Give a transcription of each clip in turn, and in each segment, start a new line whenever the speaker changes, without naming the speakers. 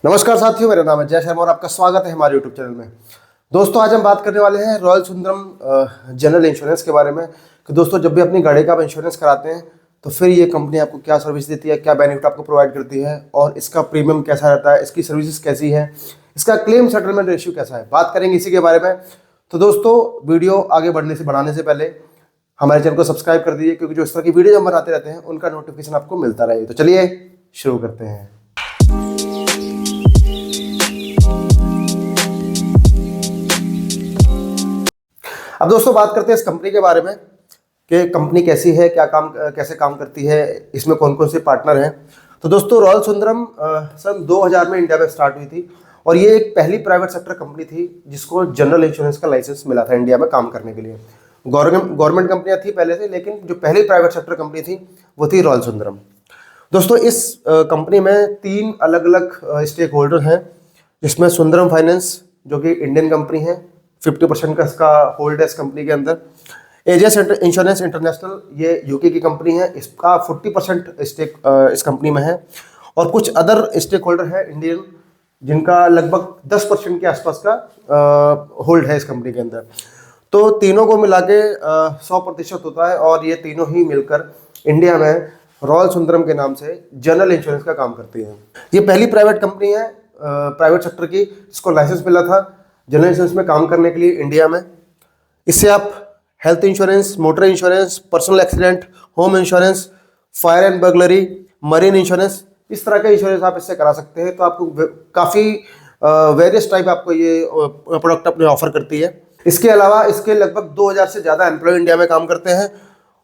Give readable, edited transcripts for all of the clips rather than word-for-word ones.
नमस्कार साथियों, मेरा नाम है जय शर्मा और आपका स्वागत है हमारे यूट्यूब चैनल में। दोस्तों, आज हम बात करने वाले हैं रॉयल सुंदरम जनरल इंश्योरेंस के बारे में कि दोस्तों जब भी अपनी गाड़ी का आप इंश्योरेंस कराते हैं तो फिर ये कंपनी आपको क्या सर्विस देती है, क्या बेनिफिट आपको प्रोवाइड करती है और इसका प्रीमियम कैसा रहता है, इसकी सर्विसेज कैसी है, इसका क्लेम सेटलमेंट रेशियो कैसा है, बात करेंगे इसी के बारे में। तो दोस्तों, वीडियो आगे बढ़ाने से पहले हमारे चैनल को सब्सक्राइब कर दीजिए, क्योंकि जो इस तरह की वीडियो हम बनाते रहते हैं उनका नोटिफिकेशन आपको मिलता रहे। तो चलिए शुरू करते हैं। अब दोस्तों बात करते हैं इस कंपनी के बारे में कि कंपनी कैसी है, कैसे काम करती है, इसमें कौन कौन से पार्टनर हैं। तो दोस्तों, रॉयल सुंदरम सन 2000 में इंडिया में स्टार्ट हुई थी और ये एक पहली प्राइवेट सेक्टर कंपनी थी जिसको जनरल इंश्योरेंस का लाइसेंस मिला था इंडिया में काम करने के लिए। गवर्नमेंट कंपनियां थी पहले से, लेकिन जो पहली प्राइवेट सेक्टर कंपनी थी वो थी रॉयल सुंदरम। दोस्तों, इस कंपनी में 3 अलग अलग स्टेक होल्डर हैं, जिसमें सुंदरम फाइनेंस जो कि इंडियन कंपनी है, 50% का इसका होल्ड है इस कंपनी के अंदर। एजियस इंश्योरेंस इंटरनेशनल, ये यूके की कंपनी है, इसका 40% स्टेक इस कंपनी में है। और कुछ अदर स्टेक होल्डर है इंडियन, जिनका लगभग 10% के आसपास का होल्ड है इस कंपनी के अंदर। तो तीनों को मिला के 100% होता है और ये तीनों ही मिलकर इंडिया में रॉयल सुंदरम के नाम से जनरल इंश्योरेंस का काम करती है। ये पहली प्राइवेट कंपनी है प्राइवेट सेक्टर की जिसको लाइसेंस मिला था जनरल इंश्योरेंस में काम करने के लिए इंडिया में। इससे आप health insurance, motor insurance, personal accident, home insurance, fire and burglary, marine insurance, इस तरह का इंश्योरेंस आप इससे करा सकते हैं। तो आपको काफ़ी वेरियस टाइप आपको ये प्रोडक्ट अपने ऑफर करती है। इसके अलावा इसके लगभग 2000 से ज़्यादा एम्प्लॉय इंडिया में काम करते हैं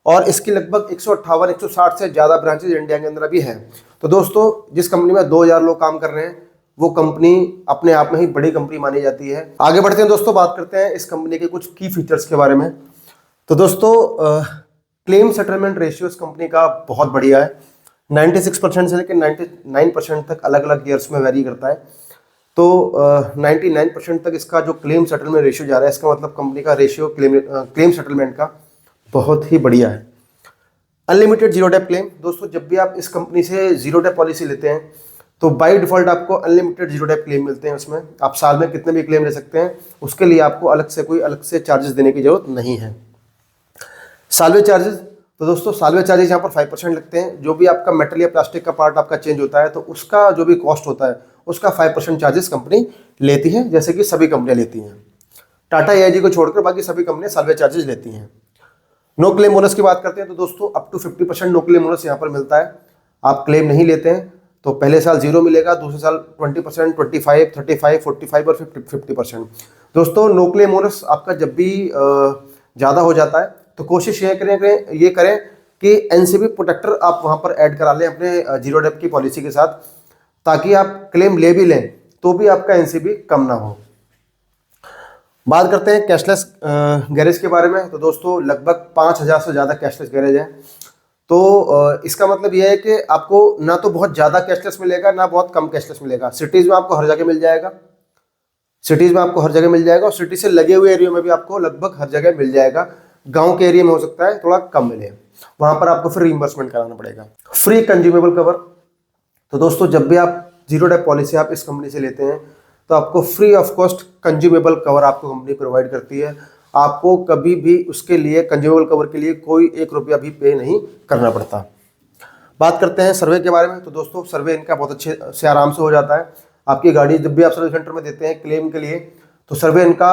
और इसकी लगभग 158-160 से ज़्यादा ब्रांचेज इंडिया के अंदर अभी हैं। तो दोस्तों, जिस कंपनी में 2000 लोग काम कर रहे हैं वो कंपनी अपने आप में ही बड़ी कंपनी मानी जाती है। आगे बढ़ते हैं दोस्तों, बात करते हैं इस कंपनी के कुछ की फीचर्स के बारे में। तो दोस्तों, क्लेम सेटलमेंट रेशियो इस कंपनी का बहुत बढ़िया है। 96% से लेकर 99% तक अलग अलग ईयर्स में वेरी करता है। तो 99% तक इसका जो क्लेम सेटलमेंट रेशियो जा रहा है, इसका मतलब कंपनी का रेशियो क्लेम सेटलमेंट का बहुत ही बढ़िया है। Unlimited zero dep claim. दोस्तों, जब भी आप इस कंपनी से जीरो डेप पॉलिसी लेते हैं तो बाय डिफॉल्ट आपको अनलिमिटेड जीरो डेप क्लेम मिलते हैं। उसमें आप साल में कितने भी क्लेम ले सकते हैं, उसके लिए आपको अलग से चार्जेस देने की जरूरत नहीं है। सालवे चार्जेस, तो दोस्तों सालवे चार्जेस यहाँ पर 5% लगते हैं। जो भी आपका मेटल या प्लास्टिक का पार्ट आपका चेंज होता है तो उसका जो भी कॉस्ट होता है उसका 5% चार्जेस कंपनी लेती है, जैसे कि सभी कंपनियां लेती हैं। टाटा एआईजी को छोड़कर बाकी सभी कंपनियां सालवे चार्जेस लेती हैं। नो क्लेम बोनस की बात करते हैं तो दोस्तों up to 50% no claim bonus यहाँ पर मिलता है। आप क्लेम नहीं लेते हैं तो पहले साल 0 मिलेगा, दूसरे साल 20%, 25, 35, 45 और 50%। दोस्तों, नो क्लेम बोनस आपका जब भी ज़्यादा हो जाता है तो कोशिश ये करें कि एनसीबी प्रोटेक्टर आप वहाँ पर ऐड करा लें अपने जीरो डेप की पॉलिसी के साथ, ताकि आप क्लेम ले भी लें तो भी आपका एनसीबी कम ना हो। बात करते हैं कैशलेस गैरेज के बारे में। तो दोस्तों, लगभग 5000 से ज़्यादा कैशलेस गैरेज हैं। तो इसका मतलब यह है कि आपको ना तो बहुत ज़्यादा कैशलेस मिलेगा ना बहुत कम कैशलेस मिलेगा। सिटीज़ में आपको हर जगह मिल जाएगा, और सिटी से लगे हुए एरिया में भी आपको लगभग हर जगह मिल जाएगा। गांव के एरिया में हो सकता है थोड़ा कम मिले, वहाँ पर आपको फिर रीइंबर्समेंट कराना पड़ेगा। Free consumable cover. तो दोस्तों, जब भी आप जीरो डेप पॉलिसी आप इस कंपनी से लेते हैं तो आपको free of cost consumable cover आपको कंपनी प्रोवाइड करती है। आपको कभी भी उसके लिए कंज्यूमेबल कवर के लिए कोई 1 रुपया भी पे नहीं करना पड़ता। बात करते हैं सर्वे के बारे में। तो दोस्तों, सर्वे इनका बहुत अच्छे से आराम से हो जाता है। आपकी गाड़ी जब भी आप सर्विस सेंटर में देते हैं क्लेम के लिए तो सर्वे इनका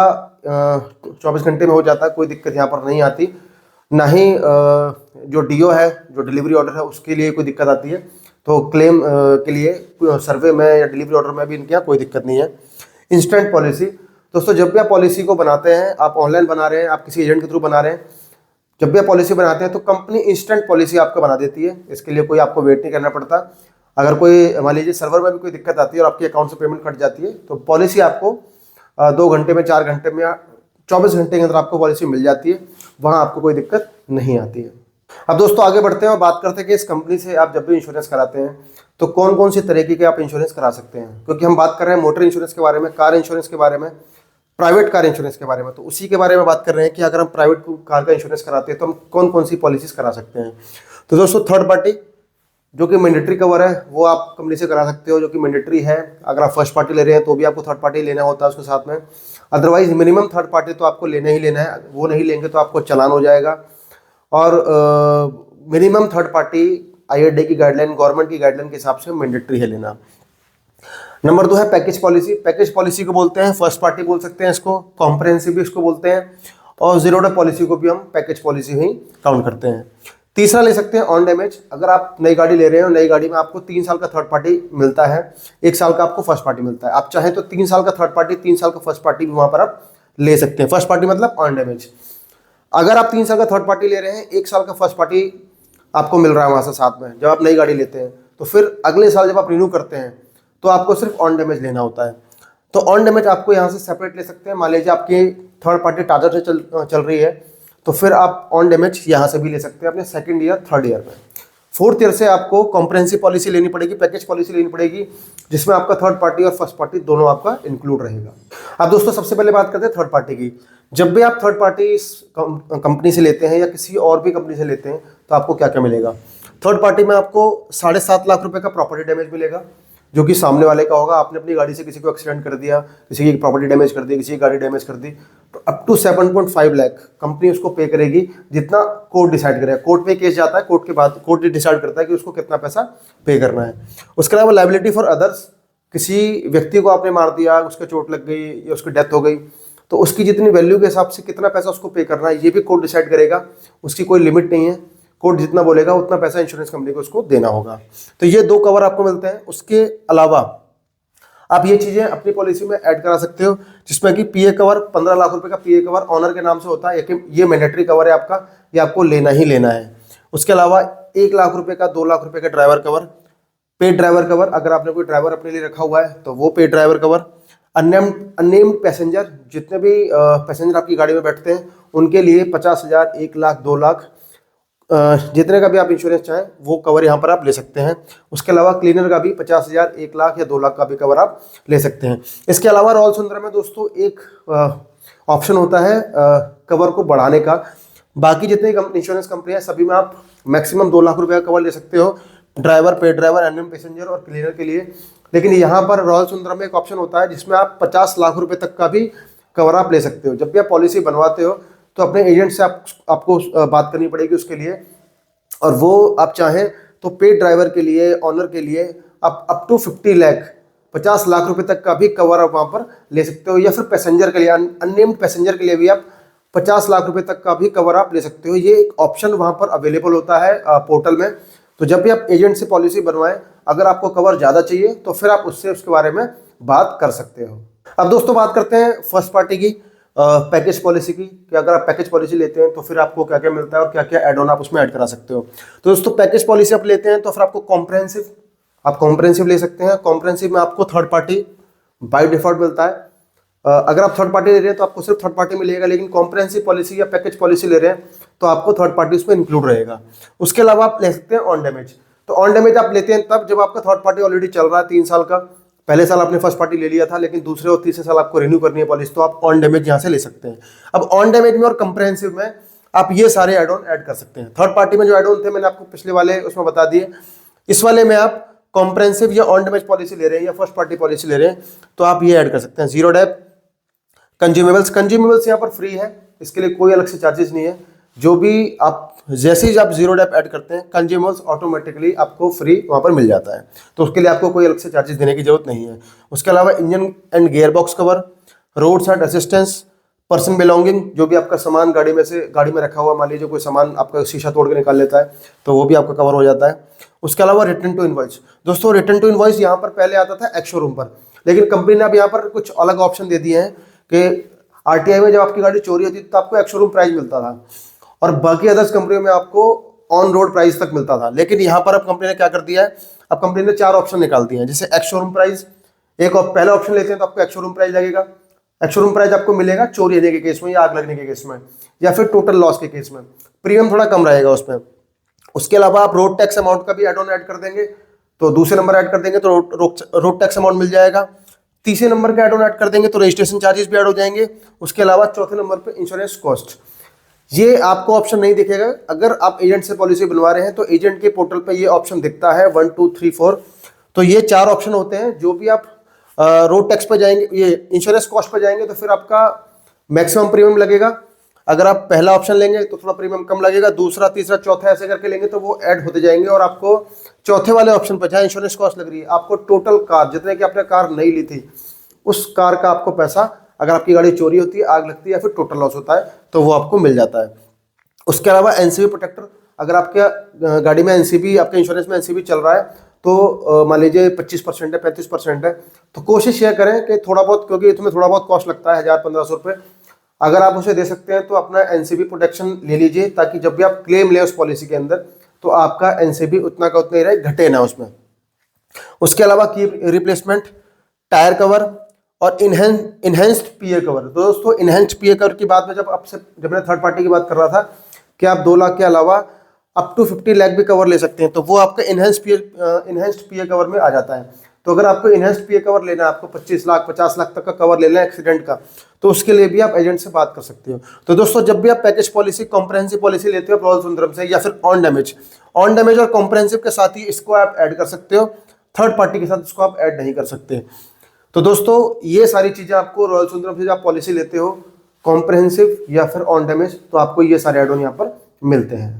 24 घंटे में हो जाता है, कोई दिक्कत यहाँ पर नहीं आती। ना ही जो डीओ है, जो डिलीवरी ऑर्डर है, उसके लिए कोई दिक्कत आती है। तो क्लेम के लिए सर्वे में या डिलीवरी ऑर्डर में भी इनके यहाँ कोई दिक्कत नहीं है। Instant policy. दोस्तों, जब भी आप पॉलिसी को बनाते हैं, आप ऑनलाइन बना रहे हैं, आप किसी एजेंट के थ्रू बना रहे हैं, जब भी आप पॉलिसी बनाते हैं तो कंपनी इंस्टेंट पॉलिसी आपको बना देती है। इसके लिए कोई आपको वेट नहीं करना पड़ता। अगर कोई मान लीजिए सर्वर में भी कोई दिक्कत आती है और आपके अकाउंट से पेमेंट कट जाती है तो पॉलिसी आपको 2 घंटे में, 4 घंटे में या 24 घंटे के अंदर आपको पॉलिसी मिल जाती है। वहाँ आपको कोई दिक्कत नहीं आती है। अब दोस्तों, आगे बढ़ते हैं और बात करते हैं कि इस कंपनी से आप जब भी इंश्योरेंस कराते हैं तो कौन कौन सी तरीके के आप इंश्योरेंस करा सकते हैं। क्योंकि हम बात कर रहे हैं मोटर इंश्योरेंस के बारे में, कार इंश्योरेंस के बारे में, प्राइवेट कार इंश्योरेंस के बारे में। तो उसी के बारे में बात कर रहे हैं कि अगर हम प्राइवेट कार का इंश्योरेंस कराते हैं तो हम कौन कौन सी पॉलिसीज करा सकते हैं। तो दोस्तों, थर्ड पार्टी जो कि मैंडेटरी कवर है वो आप कंपनी से करा सकते हो, जो कि मैंडेटरी है। अगर आप फर्स्ट पार्टी ले रहे हैं तो भी आपको थर्ड पार्टी लेना होता है उसके साथ में। अदरवाइज मिनिमम थर्ड पार्टी तो आपको लेना ही लेना है, वो नहीं लेंगे तो आपको चालान हो जाएगा। और मिनिमम थर्ड पार्टी IRDAI की गाइडलाइन, गवर्नमेंट की गाइडलाइन के हिसाब से मैंडेटरी है लेना। नंबर 2 है पैकेज पॉलिसी। पैकेज पॉलिसी को बोलते हैं फर्स्ट पार्टी बोल सकते हैं इसको, कॉम्प्रहेंसिव भी इसको बोलते हैं, और जीरो डे पॉलिसी को भी हम पैकेज पॉलिसी ही काउंट करते हैं। तीसरा ले सकते हैं ऑन डैमेज। अगर आप नई गाड़ी ले रहे हो, नई गाड़ी में आपको 3 साल का थर्ड पार्टी मिलता है, 1 साल का आपको फर्स्ट पार्टी मिलता है। आप चाहें तो 3 साल का थर्ड पार्टी, 3 साल का फर्स्ट पार्टी भी वहां पर आप ले सकते हैं। फर्स्ट पार्टी मतलब ऑन डैमेज। अगर आप 3 साल का थर्ड पार्टी ले रहे हैं, 1 साल का फर्स्ट पार्टी आपको मिल रहा है वहां से साथ में, जब आप नई गाड़ी लेते हैं, तो फिर अगले साल जब आप रिन्यू करते हैं तो आपको सिर्फ ऑन डैमेज लेना होता है। तो ऑन डैमेज आपको यहाँ से सेपरेट ले सकते हैं। मान लीजिए आपकी थर्ड पार्टी टाटा से चल रही है, तो फिर आप ऑन डैमेज यहाँ से भी ले सकते हैं अपने सेकंड ईयर, थर्ड ईयर में। फोर्थ ईयर से आपको कॉम्प्रहेंसिव पॉलिसी लेनी पड़ेगी, पैकेज पॉलिसी लेनी पड़ेगी, जिसमें आपका थर्ड पार्टी और फर्स्ट पार्टी दोनों आपका इंक्लूड रहेगा। अब दोस्तों सबसे पहले बात करते हैं थर्ड पार्टी की। जब भी आप थर्ड पार्टी कंपनी से लेते हैं या किसी और भी कंपनी से लेते हैं तो आपको क्या क्या मिलेगा। थर्ड पार्टी में आपको 7.5 लाख रुपए का प्रॉपर्टी डैमेज मिलेगा, जो कि सामने वाले का होगा। आपने अपनी गाड़ी से किसी को एक्सीडेंट कर दिया, किसी की प्रॉपर्टी डैमेज कर दी, किसी की गाड़ी डैमेज कर दी, तो अप टू 7.5 लाख कंपनी उसको पे करेगी, जितना कोर्ट डिसाइड करेगा। कोर्ट पे केस जाता है, कोर्ट के बाद कोर्ट डिसाइड करता है कि उसको कितना पैसा पे करना है। उसके अलावा लायबिलिटी फॉर अदर्स, किसी व्यक्ति को आपने मार दिया, उसके चोट लग गई या उसकी डेथ हो गई, तो उसकी जितनी वैल्यू के हिसाब से कितना पैसा उसको पे करना है, ये भी कोर्ट डिसाइड करेगा। उसकी कोई लिमिट नहीं है, कोर्ट जितना बोलेगा उतना पैसा इंश्योरेंस कंपनी को उसको देना होगा। तो ये 2 कवर आपको मिलते हैं। उसके अलावा आप ये चीजें अपनी पॉलिसी में ऐड करा सकते हो, जिसमें कि PA कवर, 15 लाख रुपए का PA कवर ऑनर के नाम से होता है। ये मैंडेटरी कवर है आपका, ये आपको लेना ही लेना है। उसके अलावा 1 लाख रुपए का, 2 लाख रुपए का driver cover, paid driver cover, अगर आपने कोई ड्राइवर अपने लिए रखा हुआ है तो वो paid driver cover. Unnamed passenger, जितने भी पैसेंजर आपकी गाड़ी में बैठते हैं उनके लिए 50,000, 1 लाख, 2 लाख, जितने का भी आप इंश्योरेंस चाहें वो कवर यहाँ पर आप ले सकते हैं। उसके अलावा क्लीनर का भी 50,000, 1 लाख या 2 लाख का भी कवर आप ले सकते हैं। इसके अलावा रॉयल सुंदरम में दोस्तों एक ऑप्शन होता है कवर को बढ़ाने का। बाकी जितनी इंश्योरेंस कंपनी है सभी में आप मैक्सिमम 2 लाख रुपए का कवर ले सकते हो, driver, paid driver, unnamed passenger और क्लीनर के लिए। लेकिन यहाँ पर रॉयल सुंदरम में एक ऑप्शन होता है जिसमें आप 50 लाख रुपए तक का भी कवर आप ले सकते हो। जब भी आप पॉलिसी बनवाते हो तो अपने एजेंट से आपको बात करनी पड़ेगी उसके लिए, और वो आप चाहें तो पेड ड्राइवर के लिए, ऑनर के लिए आप अप टू 50 लाख, 50 लाख रुपए तक का भी कवर आप वहाँ पर ले सकते हो। या फिर पैसेंजर के लिए, अननेम्ड पैसेंजर के लिए भी आप 50 लाख रुपए तक का भी कवर आप ले सकते हो। ये एक ऑप्शन वहाँ पर अवेलेबल होता है पोर्टल में। तो जब भी आप एजेंट से पॉलिसी बनवाएं, अगर आपको कवर ज़्यादा चाहिए तो फिर आप उससे उसके बारे में बात कर सकते हो। अब दोस्तों बात करते हैं फर्स्ट पार्टी की पैकेज पॉलिसी की, कि अगर आप पैकेज पॉलिसी लेते हैं तो फिर आपको क्या क्या मिलता है और क्या क्या एड ऑन आप उसमें ऐड करा सकते हो। तो दोस्तों पैकेज पॉलिसी आप लेते हैं तो फिर आपको कॉम्प्रहेंसिव ले सकते हैं। कॉम्प्रहेंसिव में आपको थर्ड पार्टी बाय डिफॉल्ट मिलता है। अगर आप थर्ड पार्टी ले रहे हैं तो आपको सिर्फ थर्ड पार्टी मिलेगा, लेकिन कॉम्प्रहेंसिव पॉलिसी या पैकेज पॉलिसी ले रहे हैं तो आपको थर्ड पार्टी उसमें इंक्लूड रहेगा। उसके अलावा आप ले सकते हैं ऑन डैमेज। तो ऑन डैमेज आप लेते हैं तब जब आपका थर्ड पार्टी ऑलरेडी चल रहा है 3 साल का, पहले साल आपने फर्स्ट पार्टी ले लिया था लेकिन दूसरे और तीसरे साल आपको रिन्यू करनी है पॉलिसी, तो आप ऑन डैमेज यहाँ से ले सकते हैं। अब ऑन डैमेज में और कंप्रहेंसिव में आप ये सारे एड ऑन ऐड कर सकते हैं। थर्ड पार्टी में जो एड ऑन थे मैंने आपको पिछले वाले उसमें बता दिए। इस वाले में आप कॉम्प्रहेंसिव या ऑन डैमेज पॉलिसी ले रहे हैं या फर्स्ट पार्टी पॉलिसी ले रहे हैं तो आप ये ऐड कर सकते हैं। जीरो डेप, कंज्यूमेबल्स यहाँ पर फ्री है, इसके लिए कोई अलग से चार्जेस नहीं है। जो भी आप जैसे ही आप जीरो डेप ऐड करते हैं कंज्यूमर्स ऑटोमेटिकली आपको फ्री वहाँ पर मिल जाता है, तो उसके लिए आपको कोई अलग से चार्जेस देने की जरूरत नहीं है। उसके अलावा engine and gear box cover, road side assistance, person belonging, जो भी आपका सामान गाड़ी में रखा हुआ, मान लीजिए कोई सामान आपका शीशा तोड़ के निकाल लेता है तो वो भी आपका कवर हो जाता है। उसके अलावा रिटर्न टू इनवॉइस। दोस्तों रिटर्न टू इनवॉइस यहाँ पर पहले आता था एक्स शोरूम पर, लेकिन कंपनी ने अब यहाँ पर कुछ अलग ऑप्शन दे दिए हैं कि RTI में जब आपकी गाड़ी चोरी होती थी तो आपको एक्स शोरूम प्राइस मिलता था और बाकी अदर्स कंपनियों में आपको ऑन रोड प्राइस तक मिलता था। लेकिन यहाँ पर अब कंपनी ने क्या कर दिया है, अब कंपनी ने 4 ऑप्शन निकाल दिए हैं। जैसे एक्स शोरूम प्राइस, एक पहला ऑप्शन लेते हैं तो आपको एक्स शोरूम प्राइस लगेगा। एक्स शोरूम प्राइस आपको मिलेगा चोरी होने के केस में या आग लगने के केस में या फिर टोटल लॉस के केस में, प्रीमियम थोड़ा कम रहेगा उसमें। उसके अलावा आप रोड टैक्स अमाउंट का भी एड ऑन ऐड कर देंगे तो दूसरे नंबर ऐड कर देंगे तो रोड टैक्स अमाउंट मिल जाएगा। तीसरे नंबर का एड ऑन ऐड कर देंगे तो रजिस्ट्रेशन चार्जेस भी ऐड हो जाएंगे। उसके अलावा चौथे नंबर पे इंश्योरेंस कॉस्ट। ये आपको ऑप्शन नहीं दिखेगा। अगर आप एजेंट से पॉलिसी बनवा रहे हैं तो एजेंट के पोर्टल पे ये ऑप्शन दिखता है 1 2 3 4। तो ये 4 ऑप्शन होते हैं। जो भी आप रोड टैक्स पे जाएंगे, ये इंश्योरेंस कॉस्ट पे जाएंगे तो फिर आपका मैक्सिमम प्रीमियम लगेगा। अगर आप पहला ऑप्शन लेंगे तो थोड़ा प्रीमियम कम लगेगा, दूसरा तीसरा चौथा ऐसे करके लेंगे तो वो ऐड होते जाएंगे और आपको चौथे वाले ऑप्शन पर जहाँ इंश्योरेंस कॉस्ट लग रही है आपको टोटल कार, जितने की आपने कार नहीं ली थी उस कार का आपको पैसा, अगर आपकी गाड़ी चोरी होती है, आग लगती है या फिर टोटल लॉस होता है तो वो आपको मिल जाता है। उसके अलावा एनसीबी प्रोटेक्टर, अगर आपके गाड़ी में एनसीबी, आपके इंश्योरेंस में एनसीबी चल रहा है तो मान लीजिए 25% है 35% है, तो कोशिश यह करें कि थोड़ा बहुत, क्योंकि तुम्हें थोड़ा बहुत कॉस्ट लगता है 1000-1500 रुपये, अगर आप उसे दे सकते हैं तो अपना एनसीबी प्रोटेक्शन ले लीजिए, ताकि जब भी आप क्लेम लें उस पॉलिसी के अंदर तो आपका एनसीबी उतना का उतना ही रहे, घटे ना उसमें। उसके अलावा की रिप्लेसमेंट, टायर कवर और इनहेंस्ड पीए कवर। दोस्तों इनहेंस्ड पीए कवर की बात में जब मैं थर्ड पार्टी की बात कर रहा था कि आप 2 लाख के अलावा अप टू 50 लाख भी कवर ले सकते हैं, तो वो आपका इनहेंस्ड पीए कवर में आ जाता है। तो अगर आपको इनहेंस्ड पीए कवर लेना है, आपको 25 लाख 50 लाख तक का कवर लेना है एक्सीडेंट का, तो उसके लिए भी आप एजेंट से बात कर सकते हो। तो दोस्तों जब भी आप पैकेज पॉलिसी, कॉम्प्रहेंसिव पॉलिसी लेते हो रॉयल सुंदरम से, या फिर ऑन डैमेज और कॉम्प्रहेंसिव के साथ ही इसको आप ऐड कर सकते हो, थर्ड पार्टी के साथ इसको आप ऐड नहीं कर सकते। तो दोस्तों ये सारी चीज़ें आपको रॉयल सुंदरम से जब आप पॉलिसी लेते हो, कॉम्प्रहेंसिव या फिर ऑन डैमेज, तो आपको ये सारे एड ऑन यहाँ पर मिलते हैं।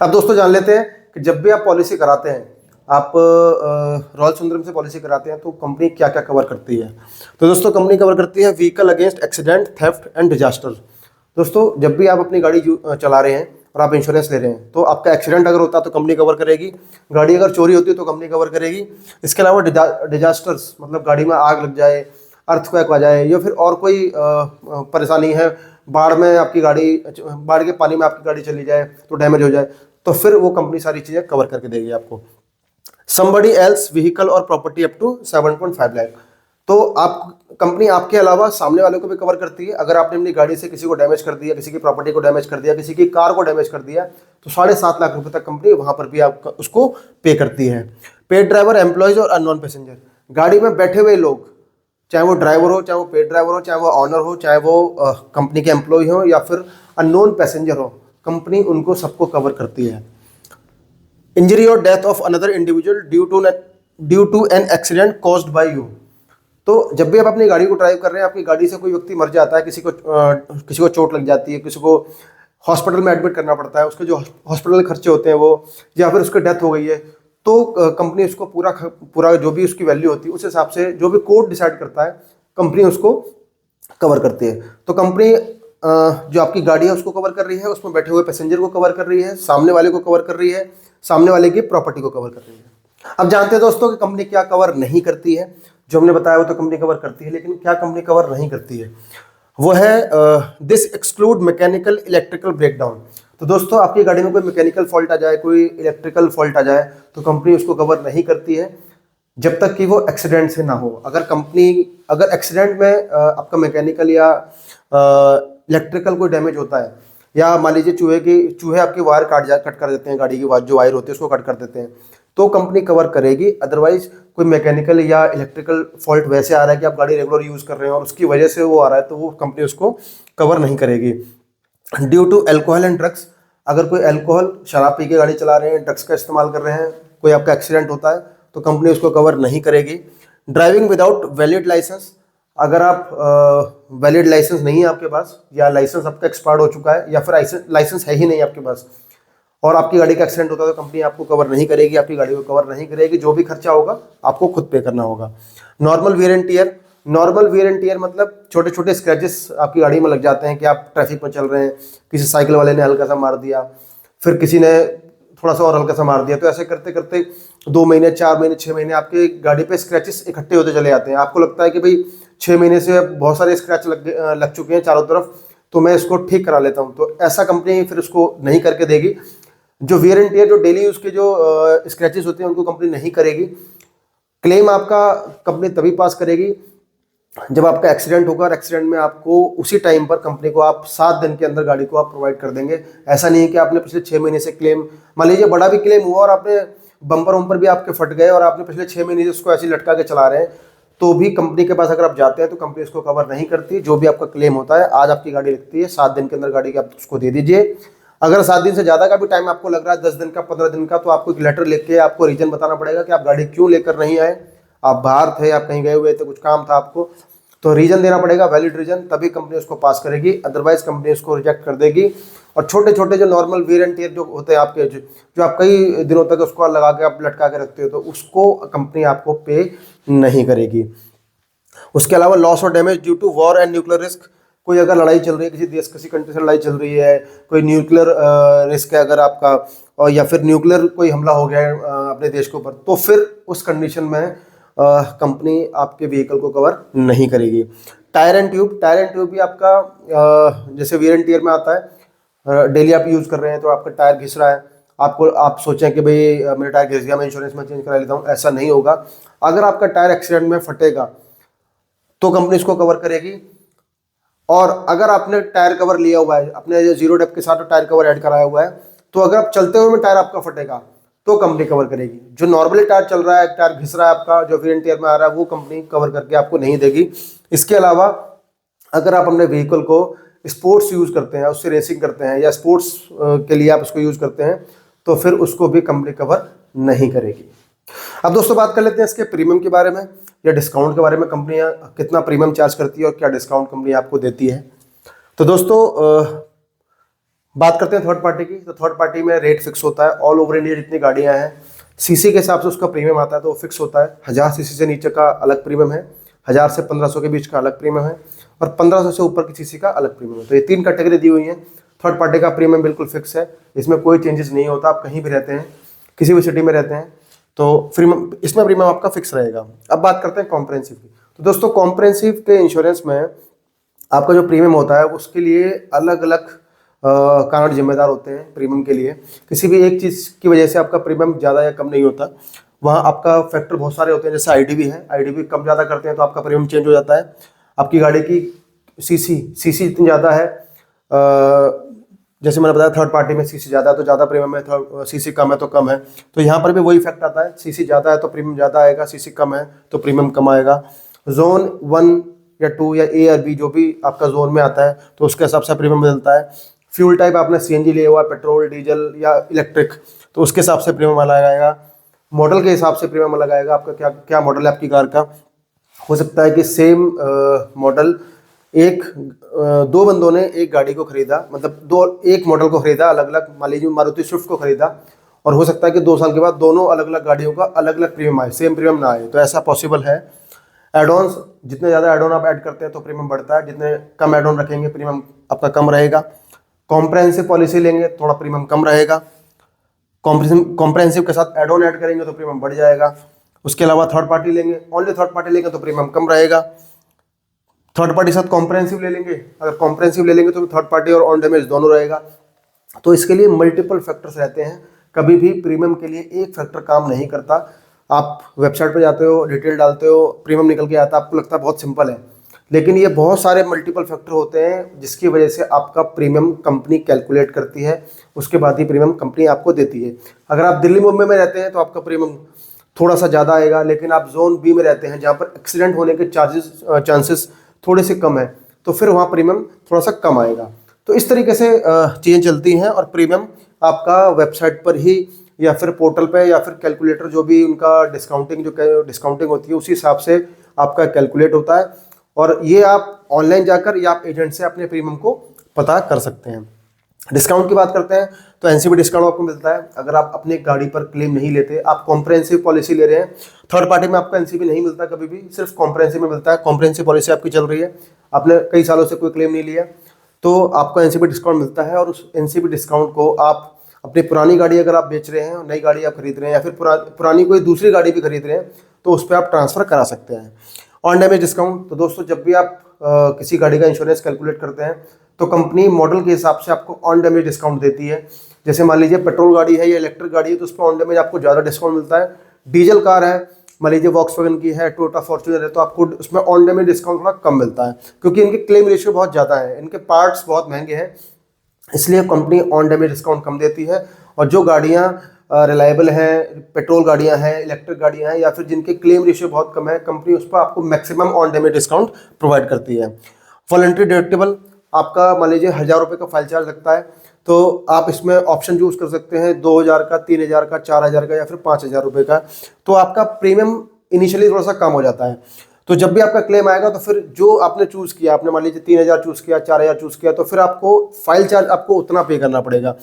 अब दोस्तों जान लेते हैं कि जब भी आप पॉलिसी कराते हैं, आप रॉयल सुंदरम से पॉलिसी कराते हैं तो कंपनी क्या क्या कवर करती है। तो दोस्तों कंपनी कवर करती है vehicle against accident, theft and disaster. दोस्तों जब भी आप अपनी गाड़ी चला रहे हैं और आप इंश्योरेंस ले रहे हैं तो आपका एक्सीडेंट अगर होता है तो कंपनी कवर करेगी, गाड़ी अगर चोरी होती है तो कंपनी कवर करेगी। इसके अलावा डिजास्टर्स, मतलब गाड़ी में आग लग जाए, अर्थक्वेक आ जाए, या फिर और कोई परेशानी है, बाढ़ में आपकी गाड़ी, बाढ़ के पानी में आपकी गाड़ी चली जाए तो डैमेज हो जाए, तो फिर वो कंपनी सारी चीज़ें कवर करके देगी आपको। समबडी एल्स व्हीकल और प्रॉपर्टी अप टू 7.5 लाख। तो आप कंपनी आपके अलावा सामने वाले को भी कवर करती है। अगर आपने अपनी गाड़ी से किसी को डैमेज कर दिया, किसी की प्रॉपर्टी को डैमेज कर दिया, किसी की कार को डैमेज कर दिया, तो 7.5 लाख रुपए तक कंपनी वहां पर भी आपका उसको पे करती है। पेड ड्राइवर, एम्प्लॉयज और अननोन पैसेंजर, गाड़ी में बैठे हुए लोग, चाहे वो ड्राइवर हो, चाहे वो पेड ड्राइवर हो, चाहे वो ऑनर हो, चाहे वो कंपनी के एम्प्लॉय हो या फिर अननोन पैसेंजर हो, कंपनी उनको सबको कवर करती है। इंजरी और death of another individual due to an accident caused by you. तो जब भी आप अपनी गाड़ी को ड्राइव कर रहे हैं, आपकी गाड़ी से कोई व्यक्ति मर जाता है, किसी को चोट लग जाती है, किसी को हॉस्पिटल में एडमिट करना पड़ता है, उसके जो हॉस्पिटल के खर्चे होते हैं वो, या फिर उसकी डेथ हो गई है, तो कंपनी उसको पूरा जो भी उसकी वैल्यू होती है उस हिसाब से, जो भी कोर्ट डिसाइड करता है, कंपनी उसको कवर करती है। तो कंपनी जो आपकी गाड़ी है उसको कवर कर रही है, उसमें बैठे हुए पैसेंजर को कवर कर रही है, सामने वाले को कवर कर रही है, सामने वाले की प्रॉपर्टी को कवर कर रही है। अब जानते हैं दोस्तों कि कंपनी क्या कवर नहीं करती है। जो हमने बताया वो तो कंपनी कवर करती है, लेकिन क्या कंपनी कवर नहीं करती है वो है this exclude mechanical electrical breakdown. तो दोस्तों आपकी गाड़ी में कोई मैकेनिकल फॉल्ट आ जाए, कोई इलेक्ट्रिकल फॉल्ट आ जाए, तो कंपनी उसको कवर नहीं करती है जब तक कि वो एक्सीडेंट से ना हो। अगर एक्सीडेंट में आपका मैकेनिकल या इलेक्ट्रिकल कोई डैमेज होता है, या मान लीजिए चूहे आपकी वायर कट कर देते हैं, गाड़ी की जो वायर होती है उसको कट कर देते हैं, तो कंपनी कवर करेगी। अदरवाइज कोई मैकेनिकल या इलेक्ट्रिकल फॉल्ट वैसे आ रहा है कि आप गाड़ी रेगुलर यूज़ कर रहे हैं और उसकी वजह से वो आ रहा है, तो वो कंपनी उसको कवर नहीं करेगी। Due to alcohol and drugs, अगर कोई एल्कोहल, शराब पी के गाड़ी चला रहे हैं, ड्रग्स का इस्तेमाल कर रहे हैं, कोई आपका एक्सीडेंट होता है तो कंपनी उसको कवर नहीं करेगी। ड्राइविंग विदाउट वैलिड लाइसेंस, अगर आप वैलिड लाइसेंस नहीं है आपके पास, या लाइसेंस आपका एक्सपायर्ड हो चुका है, या फिर लाइसेंस है ही नहीं आपके पास, और आपकी गाड़ी का एक्सीडेंट होता है तो कंपनी आपको कवर नहीं करेगी, आपकी गाड़ी को कवर नहीं करेगी। जो भी खर्चा होगा आपको खुद पे करना होगा। नॉर्मल वेयर एंड टियर मतलब छोटे छोटे स्क्रैचेस आपकी गाड़ी में लग जाते हैं कि आप ट्रैफिक में चल रहे हैं, किसी साइकिल वाले ने हल्का सा मार दिया, फिर किसी ने थोड़ा सा और हल्का सा मार दिया, तो ऐसे करते करते 2 महीने, 4 महीने, 6 महीने आपके गाड़ी पे स्क्रैचेस इकट्ठे होते चले जाते हैं। आपको लगता है कि भाई 6 महीने से बहुत सारे स्क्रैच लग चुके हैं चारों तरफ, तो मैं इसको ठीक करा लेता हूँ। तो ऐसा कंपनी फिर उसको नहीं करके देगी। जो वेयर एंड टियर, जो डेली उसके जो स्क्रैचेस होते हैं उनको कंपनी नहीं करेगी। क्लेम आपका कंपनी तभी पास करेगी जब आपका एक्सीडेंट होगा, और एक्सीडेंट में आपको उसी टाइम पर कंपनी को आप 7 दिन के अंदर गाड़ी को आप प्रोवाइड कर देंगे। ऐसा नहीं है कि आपने पिछले 6 महीने से क्लेम, मान लीजिए बड़ा भी क्लेम हुआ और आपने बम्पर वम्पर भी आपके फट गए और आपने पिछले 6 महीने से उसको ऐसे लटका के चला रहे हैं, तो भी कंपनी के पास अगर आप जाते हैं तो कंपनी उसको कवर नहीं करती। जो भी आपका क्लेम होता है, आज आपकी गाड़ी लगती है, 7 दिन के अंदर गाड़ी की आप उसको दे दीजिए। अगर 7 दिन से ज़्यादा का भी टाइम आपको लग रहा है, 10 दिन का, 15 दिन का, तो आपको एक लेटर लिख के आपको रीजन बताना पड़ेगा कि आप गाड़ी क्यों लेकर नहीं आए। आप बाहर थे, आप कहीं गए हुए थे, कुछ काम था आपको, तो रीजन देना पड़ेगा, वैलिड रीजन, तभी कंपनी उसको पास करेगी, अदरवाइज कंपनी उसको रिजेक्ट कर देगी। और छोटे छोटे जो नॉर्मल वेयर एंड टियर जो होते हैं आपके, जो आप कई दिनों तक उसको लगा के आप लटका के रखते हो, तो उसको कंपनी आपको पे नहीं करेगी। उसके अलावा लॉस और damage due to war and nuclear risk, कोई अगर लड़ाई चल रही है, किसी देश, किसी कंट्री से लड़ाई चल रही है, कोई न्यूक्लियर रिस्क है अगर आपका, और या फिर न्यूक्लियर कोई हमला हो गया है अपने देश के ऊपर, तो फिर उस कंडीशन में कंपनी आपके व्हीकल को कवर नहीं करेगी। टायर एंड ट्यूब भी आपका जैसे वियर एंड टियर में आता है, डेली आप यूज़ कर रहे हैं तो आपका टायर घिस रहा है, आप सोचें कि भाई मेरा टायर घिस गया, मैं इंश्योरेंस में चेंज करा लेता हूँ, ऐसा नहीं होगा। अगर आपका टायर एक्सीडेंट में फटेगा तो कंपनी इसको कवर करेगी। और अगर आपने टायर कवर लिया हुआ है, अपने जीरो डेप के साथ टायर कवर ऐड कराया हुआ है, तो अगर आप चलते हुए में टायर आपका फटेगा तो कंपनी कवर करेगी। जो नॉर्मली टायर चल रहा है, टायर घिस रहा है आपका, जो वियर एंड टियर में आ रहा है, वो कंपनी कवर करके आपको नहीं देगी। इसके अलावा अगर आप अपने व्हीकल को स्पोर्ट्स यूज़ करते हैं, उससे रेसिंग करते हैं, या स्पोर्ट्स के लिए आप उसको यूज़ करते हैं, तो फिर उसको भी कंपनी कवर नहीं करेगी। अब दोस्तों बात कर लेते हैं इसके प्रीमियम के बारे में या डिस्काउंट के बारे में, कंपनियां कितना प्रीमियम चार्ज करती है और क्या डिस्काउंट कंपनी आपको देती है। तो दोस्तों बात करते हैं थर्ड पार्टी की। तो थर्ड पार्टी में रेट फिक्स होता है, ऑल ओवर इंडिया जितनी गाड़ियां हैं सीसी के हिसाब से उसका प्रीमियम आता है, तो वो फिक्स होता है। 1000 सीसी से नीचे का अलग प्रीमियम है, 1000 से 1500 के बीच का अलग प्रीमियम है, और 1500 से ऊपर की सीसी का अलग प्रीमियम है। तो ये 3 कैटेगरी दी हुई है। थर्ड पार्टी का प्रीमियम बिल्कुल फिक्स है, इसमें कोई चेंजेस नहीं होता। आप कहीं भी रहते हैं, किसी भी सिटी में रहते हैं, तो इसमें प्रीमियम आपका फिक्स रहेगा। अब बात करते हैं कॉम्प्रहेंसिव की। तो दोस्तों कॉम्प्रहेंसिव के इंश्योरेंस में आपका जो प्रीमियम होता है उसके लिए अलग अलग कारण जिम्मेदार होते हैं प्रीमियम के लिए। किसी भी एक चीज़ की वजह से आपका प्रीमियम ज़्यादा या कम नहीं होता, वहाँ आपका फैक्टर बहुत सारे होते हैं। जैसे आईडीवी है, आईडीवी कम ज़्यादा करते हैं तो आपका प्रीमियम चेंज हो जाता है। आपकी गाड़ी की सीसी इतनी ज़्यादा है, जैसे मैंने बताया थर्ड पार्टी में सीसी ज़्यादा है तो ज़्यादा प्रीमियम है, थर्ड सीसी कम है तो कम है। तो यहाँ पर भी वही इफेक्ट आता है, सीसी ज़्यादा है तो प्रीमियम ज़्यादा आएगा, सीसी कम है तो प्रीमियम कम आएगा। जोन 1 या 2 या ए और बी जो भी आपका जोन में आता है तो उसके हिसाब से प्रीमियम मिलता है। फ्यूल टाइप आपने सीएनजी लिया हुआ, पेट्रोल, डीजल या इलेक्ट्रिक, तो उसके हिसाब से प्रीमियम अलग आएगा। मॉडल के हिसाब से प्रीमियम अलग आएगा। आपका क्या क्या मॉडल है आपकी कार का, हो सकता है कि सेम मॉडल दो बंदों ने एक गाड़ी को खरीदा, मतलब एक मॉडल को खरीदा अलग अलग, मान लीजिए मारुति स्विफ्ट को खरीदा, और हो सकता है कि 2 साल के बाद दोनों अलग अलग गाड़ियों का अलग अलग प्रीमियम आए, सेम प्रीमियम ना आए, तो ऐसा पॉसिबल है। एडॉन्स, जितने ज़्यादा एडॉन आप ऐड करते हैं तो प्रीमियम बढ़ता है, जितने कम एडॉन रखेंगे प्रीमियम आपका कम रहेगा। कॉम्प्रहेंसिव पॉलिसी लेंगे थोड़ा प्रीमियम कम रहेगा, कॉम्प्रहेंसिव के साथ एडॉन ऐड करेंगे तो प्रीमियम बढ़ जाएगा। उसके अलावा थर्ड पार्टी लेंगे, ओनली थर्ड पार्टी लेंगे तो प्रीमियम कम रहेगा। थर्ड पार्टी साथ कॉम्प्रहेंसिव ले लेंगे, अगर कॉम्प्रहेंसिव ले लेंगे तो थर्ड पार्टी और ऑन डैमेज दोनों रहेगा। तो इसके लिए मल्टीपल फैक्टर्स रहते हैं, कभी भी प्रीमियम के लिए एक फैक्टर काम नहीं करता। आप वेबसाइट पर जाते हो, डिटेल डालते हो, प्रीमियम निकल के आता है, आपको लगता है बहुत सिंपल है, लेकिन ये बहुत सारे मल्टीपल फैक्टर होते हैं जिसकी वजह से आपका प्रीमियम कंपनी कैलकुलेट करती है, उसके बाद ही प्रीमियम कंपनी आपको देती है। अगर आप दिल्ली मुंबई में रहते हैं तो आपका प्रीमियम थोड़ा सा ज़्यादा आएगा, लेकिन आप जोन बी में रहते हैं जहाँ पर एक्सीडेंट होने के चांसेस थोड़े से कम है, तो फिर वहाँ प्रीमियम थोड़ा सा कम आएगा। तो इस तरीके से चीज़ें चलती हैं, और प्रीमियम आपका वेबसाइट पर ही या फिर पोर्टल पे या फिर कैलकुलेटर, जो भी उनका डिस्काउंटिंग होती है उसी हिसाब से आपका कैलकुलेट होता है। और ये आप ऑनलाइन जाकर या आप एजेंट से अपने प्रीमियम को पता कर सकते हैं। डिस्काउंट की बात करते हैं तो एनसीबी डिस्काउंट आपको मिलता है अगर आप अपनी गाड़ी पर क्लेम नहीं लेते, आप कॉम्प्रहेंसिव पॉलिसी ले रहे हैं। थर्ड पार्टी में आपका एनसीबी नहीं मिलता कभी भी, सिर्फ कॉम्प्रहेंसिव में मिलता है। कॉम्प्रहेंसिव पॉलिसी आपकी चल रही है, आपने कई सालों से कोई क्लेम नहीं लिया, तो आपको एनसीबी डिस्काउंट मिलता है। और उस एनसीबी डिस्काउंट को आप अपनी पुरानी गाड़ी अगर आप बेच रहे हैं, नई गाड़ी आप खरीद रहे हैं, या फिर पुरानी कोई दूसरी गाड़ी भी खरीद रहे हैं, तो उस पर आप ट्रांसफ़र करा सकते हैं। ऑन डैमेज डिस्काउंट, तो दोस्तों जब भी आप किसी गाड़ी का इंश्योरेंस कैलकुलेट करते हैं तो कंपनी मॉडल के हिसाब से आपको ऑन डैमेज डिस्काउंट देती है। जैसे मान लीजिए पेट्रोल गाड़ी है या इलेक्ट्रिक गाड़ी है तो उस पर ऑन डैमेज आपको ज़्यादा डिस्काउंट मिलता है। डीजल कार है, मान लीजिए वॉक्सवैगन की है, टोयोटा फॉर्च्यूनर है, तो आपको उसमें ऑन डैमेज डिस्काउंट थोड़ा कम मिलता है, क्योंकि इनके क्लेम रेशियो बहुत ज़्यादा है, इनके पार्ट्स बहुत महंगे हैं, इसलिए कंपनी ऑन डैमेज डिस्काउंट कम देती है। और जो गाड़ियाँ रिलायबल हैं, पेट्रोल गाड़ियां हैं, इलेक्ट्रिक गाड़ियां हैं, या फिर जिनके क्लेम रेशियो बहुत कम है, कंपनी उस पर आपको maximum on damage discount provide करती है। वॉलंटरी डिडक्टिबल आपका मान लीजिए 1000 रुपये का फाइल चार्ज लगता है, तो आप इसमें ऑप्शन चूज कर सकते हैं 2000 का, 3000 का, 4000 का या फिर 5000 रुपये का। तो आपका प्रीमियम इनिशियली थोड़ा सा कम हो जाता है। तो जब भी आपका क्लेम आएगा तो फिर जो आपने चूज़ किया, आपने मान लीजिए 3000 चूज़ किया, 4000 चूज़ किया, तो फिर आपको फाइल चार्ज आपको उतना पे करना पड़ेगा।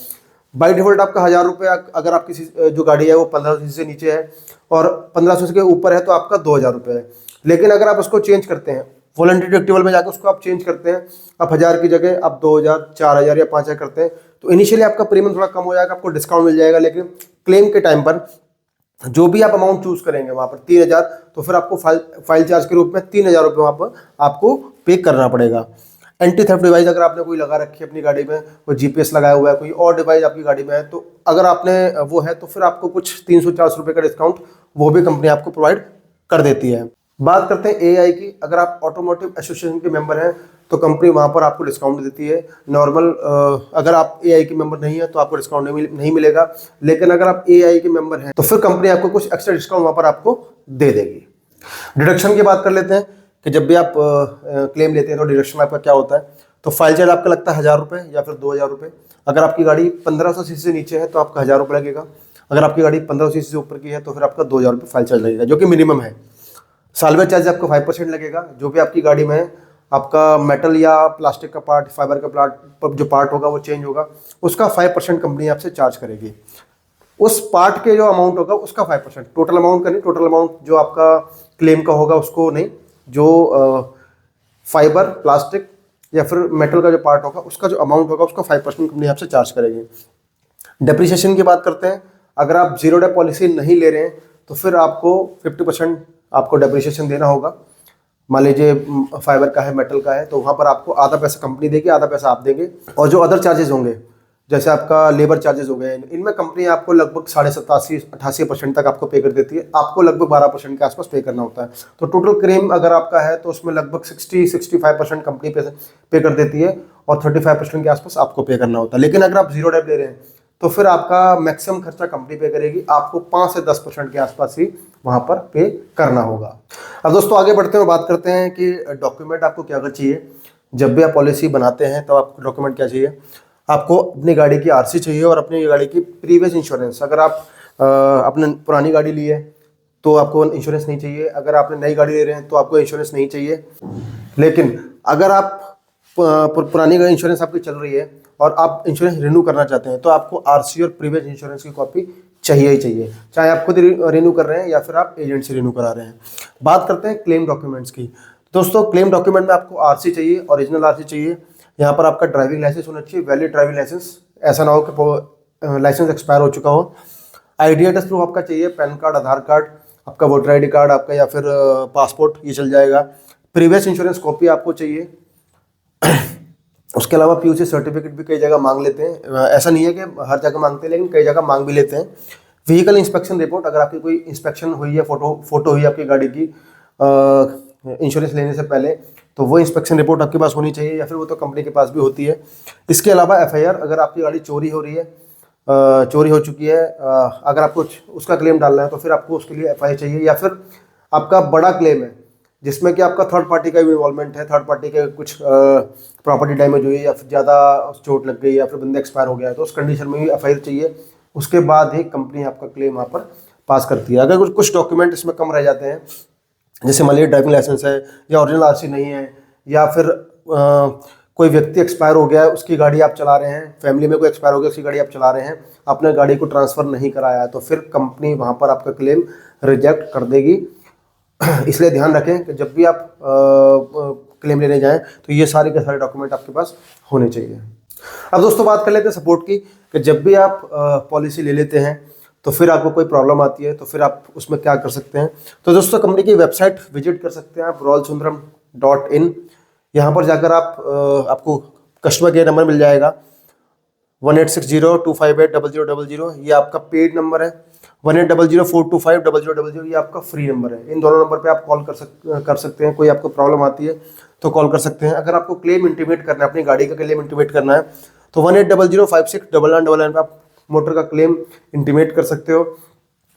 बाई डिफॉल्ट आपका 1000 रुपये, अगर आपकी जो गाड़ी है वो 1500 से नीचे है और 1500 के ऊपर है तो आपका 2000 रुपये है। लेकिन अगर आप उसको चेंज करते हैं, वॉलंटरी डिडक्टिबल में जाकर उसको आप चेंज करते हैं, आप 1000 की जगह आप 2000, 4000 या 5000 करते हैं, तो इनिशियली आपका प्रीमियम थोड़ा कम हो जाएगा, आपको डिस्काउंट मिल जाएगा। लेकिन क्लेम के टाइम पर जो भी आप अमाउंट चूज करेंगे वहाँ पर 3000, तो फिर आपको फाइल चार्ज के रूप में 3000 रुपये वहाँ पर आपको पे करना पड़ेगा। एंटी थेफ्ट डिवाइस अगर आपने कोई लगा रखी है अपनी गाड़ी में, कोई जीपीएस लगाया हुआ है, कोई और डिवाइस आपकी गाड़ी में है, तो अगर आपने वो है तो फिर आपको कुछ 300-400 रुपये का डिस्काउंट वो भी कंपनी आपको प्रोवाइड कर देती है। बात करते हैं एआई की। अगर आप ऑटोमोटिव एसोसिएशन के मेंबर हैं तो कंपनी वहाँ पर आपको डिस्काउंट देती है। नॉर्मल अगर आप एआई के मेंबर नहीं है तो आपको डिस्काउंट नहीं मिलेगा। लेकिन अगर आप एआई के मेंबर हैं तो फिर कंपनी आपको कुछ एक्स्ट्रा डिस्काउंट वहाँ पर आपको दे देगी। डिडक्शन की बात कर लेते हैं कि जब भी आप क्लेम लेते हैं तो डिडक्शन आपका क्या होता है। तो फाइल चार्ज आपका लगता है 1000 रुपये या फिर 2000 रुपये। अगर आपकी गाड़ी 1500 सीसी से नीचे है तो आपका 1000 रुपये लगेगा। अगर आपकी गाड़ी 1500 सीसी से ऊपर की है तो फिर आपका 2000 रुपये फाइल चार्ज लगेगा, जो कि मिनिमम है। सालवेज चार्ज आपका 5% लगेगा। जो भी आपकी गाड़ी में आपका मेटल या प्लास्टिक का पार्ट, फाइबर का पार्ट, जो पार्ट होगा वो चेंज होगा, उसका 5% कंपनी आपसे चार्ज करेगी। उस पार्ट के जो अमाउंट होगा उसका 5%, टोटल अमाउंट का नहीं, टोटल अमाउंट जो आपका क्लेम का होगा उसको नहीं, जो फाइबर, प्लास्टिक या फिर मेटल का जो पार्ट होगा उसका जो अमाउंट होगा उसका 5% कंपनी आपसे चार्ज करेगी। डेप्रिसिएशन की बात करते हैं। अगर आप जीरो डे पॉलिसी नहीं ले रहे हैं तो फिर आपको 50% आपको डेप्रिसिएशन देना होगा। मान लीजिए फाइबर का है, मेटल का है, तो वहाँ पर आपको आधा पैसा कंपनी देगी, आधा पैसा आप देंगे। और जो अदर चार्जेस होंगे, जैसे आपका लेबर चार्जेस हो गए, इनमें कंपनी आपको लगभग 87-88% तक आपको पे कर देती है। आपको लगभग 12% के आसपास पे करना होता है। तो टोटल क्लेम अगर आपका है तो उसमें लगभग 60-65% कंपनी पे कर देती है और 35% के आसपास आपको पे करना होता है। लेकिन अगर आप जीरो डेप ले रहे हैं तो फिर आपका मैक्सिमम खर्चा कंपनी पे करेगी, आपको 5 से 10% के आसपास ही वहाँ पर पे करना होगा। अब दोस्तों आगे बढ़ते हैं और बात करते हैं कि डॉक्यूमेंट आपको क्या क्या चाहिए। जब भी आप पॉलिसी बनाते हैं तो आपको डॉक्यूमेंट क्या चाहिए। आपको अपनी गाड़ी की आरसी चाहिए और अपनी गाड़ी की प्रीवियस इंश्योरेंस। अगर आप अपने पुरानी गाड़ी ली है तो आपको इंश्योरेंस नहीं चाहिए। अगर आपने नई गाड़ी ले रहे हैं तो आपको इंश्योरेंस नहीं चाहिए। लेकिन अगर आप पुरानी गाड़ी इंश्योरेंस आपकी चल रही है और आप इंश्योरेंस रिन्यू करना चाहते हैं तो आपको आरसी और प्रीवियस इंश्योरेंस की कॉपी चाहिए ही चाहिए, चाहे आप खुद रिन्यू कर रहे हैं या फिर आप एजेंट से रिन्यू करा रहे हैं। बात करते हैं क्लेम डॉक्यूमेंट्स की। दोस्तों क्लेम डॉक्यूमेंट में आपको आरसी चाहिए, ओरिजिनल आरसी चाहिए। यहाँ पर आपका ड्राइविंग लाइसेंस होना चाहिए, वैलिड ड्राइविंग लाइसेंस। ऐसा ना हो कि लाइसेंस एक्सपायर हो चुका हो। आईडी एड्रेस प्रूफ आपका चाहिए, पैन कार्ड, आधार कार्ड, आपका वोटर आईडी कार्ड आपका, या फिर पासपोर्ट, ये चल जाएगा। प्रीवियस इंश्योरेंस कॉपी आपको चाहिए। उसके अलावा पीयूसी सर्टिफिकेट भी कई जगह मांग लेते हैं। ऐसा नहीं है कि हर जगह मांगते हैं, लेकिन कई जगह मांग भी लेते हैं। व्हीकल इंस्पेक्शन रिपोर्ट, अगर आपकी कोई इंस्पेक्शन हुई है, फोटो हुई है आपकी गाड़ी की इंश्योरेंस लेने से पहले, तो वो इंस्पेक्शन रिपोर्ट आपके पास होनी चाहिए, या फिर वो तो कंपनी के पास भी होती है। इसके अलावा एफआईआर, अगर आपकी गाड़ी चोरी हो रही है, चोरी हो चुकी है, अगर आपको उसका क्लेम डालना है तो फिर आपको उसके लिए एफआईआर चाहिए। या फिर आपका बड़ा क्लेम है जिसमें कि आपका थर्ड पार्टी का भी इन्वॉल्वमेंट है, थर्ड पार्टी के कुछ प्रॉपर्टी डैमेज हुई है या फिर ज़्यादा चोट लग गई या फिर बंदा एक्सपायर हो गया है, तो उस कंडीशन में भी एफआईआर चाहिए। उसके बाद ही कंपनी आपका क्लेम वहाँ पर पास करती है। अगर कुछ डॉक्यूमेंट इसमें कम रह जाते हैं, जैसे मान लीजिए ड्राइविंग लाइसेंस है या ओरिजिनल आरसी नहीं है, या फिर कोई व्यक्ति एक्सपायर हो गया है, उसकी गाड़ी आप चला रहे हैं, फैमिली में कोई एक्सपायर हो गया, उसकी गाड़ी आप चला रहे हैं, आपने गाड़ी को ट्रांसफ़र नहीं कराया, तो फिर कंपनी वहाँ पर आपका क्लेम रिजेक्ट कर देगी। इसलिए ध्यान रखें कि जब भी आप क्लेम लेने जाएं तो ये सारे के सारे डॉक्यूमेंट आपके पास होने चाहिए। अब दोस्तों बात कर लेते हैं सपोर्ट की, कि जब भी आप पॉलिसी ले लेते हैं तो फिर आपको कोई प्रॉब्लम आती है तो फिर आप उसमें क्या कर सकते हैं। तो दोस्तों कंपनी की वेबसाइट विजिट कर सकते हैं आप, royalsundaram.in। यहाँ पर जाकर आपको कस्टमर केयर नंबर मिल जाएगा 186025800000। ये आपका पेड नंबर है। 180042500000 ये आपका फ्री नंबर है। इन दोनों नंबर पे आप कॉल कर सकते हैं। कोई आपको प्रॉब्लम आती है तो कॉल कर सकते हैं। अगर आपको क्लेम इंटीमेट करना है, अपनी गाड़ी का क्लेम इंटीमेट करना है, तो 1800569999 पे आप मोटर का क्लेम इंटीमेट कर सकते हो।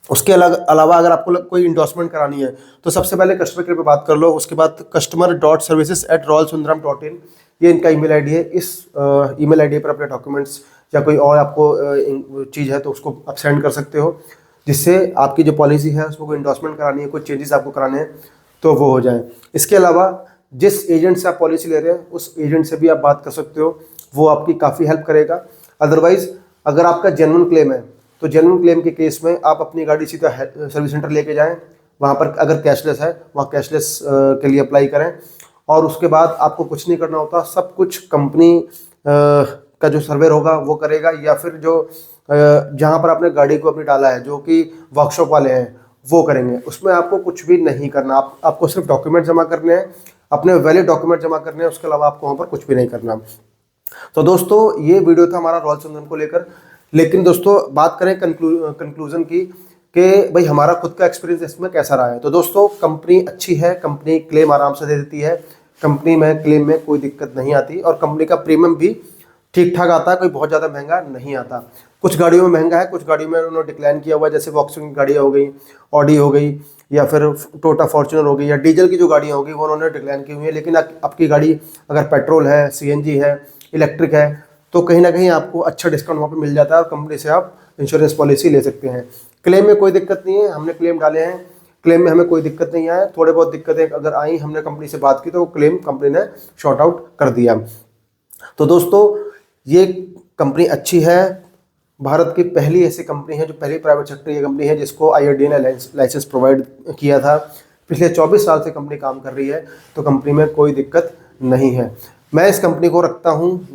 उसके अलावा अगर आपको कोई इंडोर्समेंट करानी है तो सबसे पहले कस्टमर केयर पे बात कर लो। उसके बाद customer.services@royalsundram.in ये इनका ईमेल आईडी है। इस ईमेल आईडी पर अपने डॉक्यूमेंट्स या कोई और आपको चीज़ है तो उसको आप सेंड कर सकते हो, जिससे आपकी जो पॉलिसी है उसमें कोई इंडोर्समेंट करानी है, कोई चेंजेस आपको कराने हैं तो वो हो जाए। इसके अलावा जिस एजेंट से आप पॉलिसी ले रहे हैं उस एजेंट से भी आप बात कर सकते हो, वो आपकी काफ़ी हेल्प करेगा। अदरवाइज अगर आपका जेन्युइन क्लेम है तो जेन्युइन क्लेम के केस में आप अपनी गाड़ी सीधा सर्विस सेंटर लेके जाएं, वहाँ पर अगर कैशलेस है वहाँ कैशलेस के लिए अप्लाई करें, और उसके बाद आपको कुछ नहीं करना होता, सब कुछ कंपनी का जो सर्वेयर होगा वो करेगा, या फिर जो जहाँ पर आपने गाड़ी को अपनी डाला है जो कि वर्कशॉप वाले हैं वो करेंगे। उसमें आपको कुछ भी नहीं करना, आपको सिर्फ डॉक्यूमेंट जमा करने हैं, अपने वैलिड डॉक्यूमेंट जमा करने हैं, उसके अलावा आपको वहाँ पर कुछ भी नहीं करना। तो दोस्तों ये वीडियो था हमारा रॉयल सुंदरम को लेकर। लेकिन दोस्तों बात करें कंक्लूजन की कि भाई हमारा खुद का एक्सपीरियंस इसमें कैसा रहा है, तो दोस्तों कंपनी अच्छी है, कंपनी क्लेम आराम से दे देती है, कंपनी में क्लेम में कोई दिक्कत नहीं आती, और कंपनी का प्रीमियम भी ठीक ठाक आता है, कोई बहुत ज़्यादा महंगा नहीं आता। कुछ गाड़ियों में महंगा है, कुछ गाड़ियों में उन्होंने डिक्लाइन किया हुआ है, जैसे वॉक्सवैगन की गाड़ियाँ हो गई, ऑडी हो गई, या फिर टोयोटा फॉर्च्यूनर हो गई, या डीजल की जो गाड़ियाँ होगी वो उन्होंने डिक्लाइन की हुई है। लेकिन आपकी गाड़ी अगर पेट्रोल है, सीएनजी है, इलेक्ट्रिक है, तो कहीं ना कहीं आपको अच्छा डिस्काउंट वहाँ पर मिल जाता है और कंपनी से आप इंश्योरेंस पॉलिसी ले सकते हैं। क्लेम में कोई दिक्कत नहीं है, हमने क्लेम डाले हैं, क्लेम में हमें कोई दिक्कत नहीं आया। थोड़े बहुत दिक्कतें अगर आई, हमने कंपनी से बात की तो वो क्लेम कंपनी ने शॉर्ट आउट कर दिया। तो दोस्तों ये कंपनी अच्छी है, भारत की पहली ऐसी कंपनी है, जो पहली प्राइवेट सेक्टर ये कंपनी है जिसको IRDA ने लाइसेंस प्रोवाइड किया था। पिछले 24 साल से कंपनी काम कर रही है, तो कंपनी में कोई दिक्कत नहीं है। मैं इस कंपनी को रखता हूँ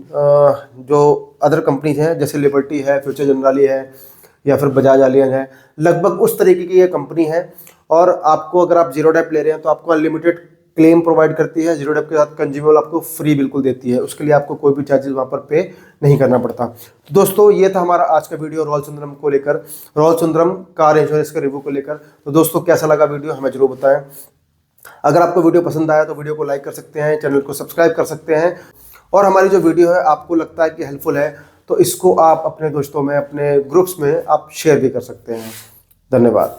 जो अदर कंपनीज हैं जैसे लिबर्टी है, फ्यूचर जनरली है, या फिर बजाज एलियन है, लगभग उस तरीके की ये कंपनी है। और आपको अगर आप जीरो डेप ले रहे हैं तो आपको अनलिमिटेड क्लेम प्रोवाइड करती है, जीरो डेप के साथ कंज्यूमेबल आपको फ्री बिल्कुल देती है, उसके लिए आपको कोई भी चार्जेस वहाँ पर पे नहीं करना पड़ता। तो दोस्तों ये था हमारा आज का वीडियो रॉयल सुंदरम को लेकर, रॉयल सुंदरम कार इंश्योरेंस के रिव्यू को लेकर। तो दोस्तों कैसा लगा वीडियो हमें जरूर बताएं। अगर आपको वीडियो पसंद आया तो वीडियो को लाइक कर सकते हैं, चैनल को सब्सक्राइब कर सकते हैं, और हमारी जो वीडियो है आपको लगता है कि हेल्पफुल है तो इसको आप अपने दोस्तों में, अपने ग्रुप्स में आप शेयर भी कर सकते हैं। धन्यवाद।